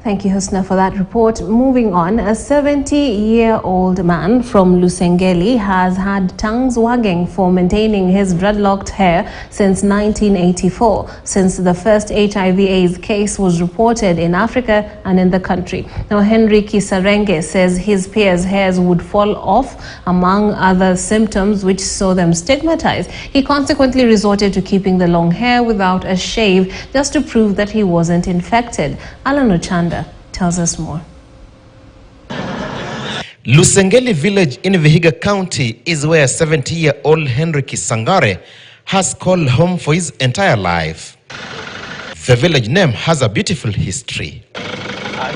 Thank you, Husna, for that report. Moving on, a 70-year-old man from Lusengeli has had tongues wagging for maintaining his dreadlocked hair since 1984, since the first HIV-AIDS case was reported in Africa and in the country. Now, Henry Kisarenge says his peers' hairs would fall off, among other symptoms which saw them stigmatized. He consequently resorted to keeping the long hair without a shave just to prove that he wasn't infected. Alan Ochanda tells us more. Lusengeli village in Vihiga County is where 70-year-old Henry Kisangare has called home for his entire life. The village name has a beautiful history.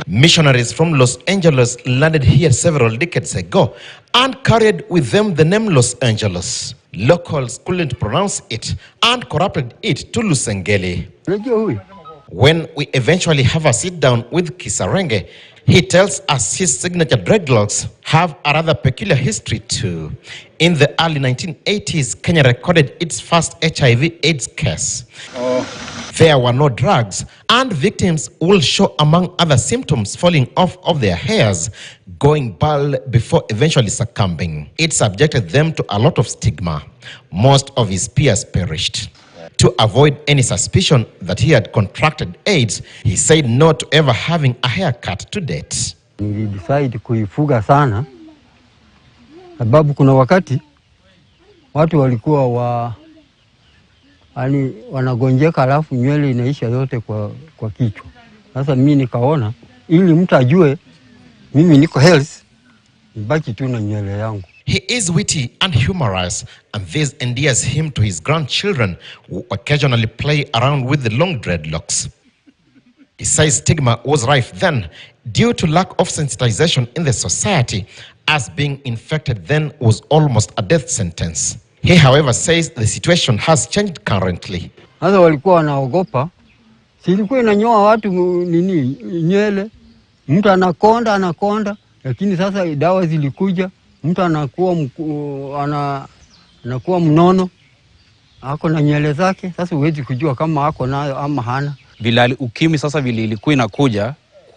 Missionaries from Los Angeles landed here several decades ago and carried with them the name Los Angeles. Locals couldn't pronounce it and corrupted it to Lusengeli. When we eventually have a sit down with Kisarenge, he tells us his signature dreadlocks have a rather peculiar history too. In the early 1980s, Kenya recorded its first HIV-AIDS case. There were no drugs, and victims will show, among other symptoms, falling off of their hairs, going bald before eventually succumbing. It subjected them to a lot of stigma. Most of his peers perished. To avoid any suspicion that he had contracted AIDS, he said no to ever having a haircut to date. Nilidecide kuifuga sana, sababu kuna wakati watu walikuwa wanagonjeka alafu nywele inaisha yote kwa kichwa. Sasa mimi nikaona ili mtu ajue mimi niko health, nibaki tu na nywele yangu. He is witty and humorous, and this endears him to his grandchildren who occasionally play around with the long dreadlocks. He says stigma was rife then due to lack of sensitization in the society, as being infected then was almost a death sentence. He, however, says the situation has changed currently. Sasa walikuwa wanaogopa, silikuwa inanyoa watu nywele, mtu anakonda, lakini sasa dawa zilikuja, mtu anakuwa mnono, ako na nywele zake, sasa huwezi kujua kama ako nayo ama hana. Vile ukimwi sasa vile ilikuwa inakuja,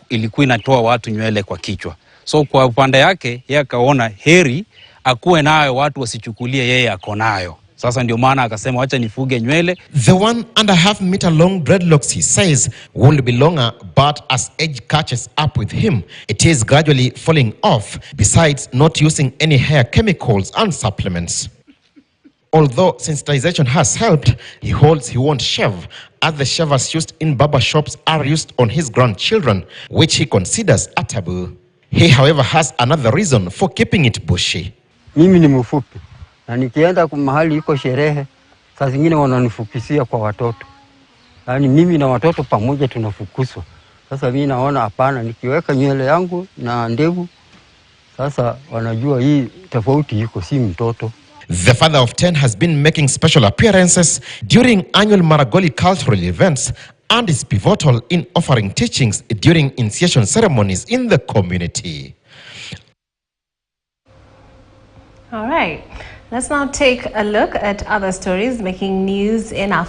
ilikuwa inatoa watu nywele kwa kichwa. So kwa upande yake, yeye akaona heri akuwe nayo watu wasichukulie yeye ako nayo. Sasa ndio maana akasema acha nifuge nywele. The 1.5 meter long dreadlocks, he says, will be longer, but as age catches up with him, it is gradually falling off, besides not using any hair chemicals and supplements. Although sensitization has helped, he holds he won't shave, as the shavers used in barber shops are used on his grandchildren, which he considers a taboo. He, however, has another reason for keeping it bushy. Mimi ni mfupi. Na nikienda mahali iko sherehe, saa zingine wananifukisia kwa watoto. Yaani mimi na watoto pamoja tunafukuzwa. Sasa mimi naona hapana, nikiweka nywele yangu na ndevu, sasa wanajua hii tofauti iko, si mtoto. The father of 10 has been making special appearances during annual Maragoli cultural events and is pivotal in offering teachings during initiation ceremonies in the community. All right. Let's now take a look at other stories making news in Africa.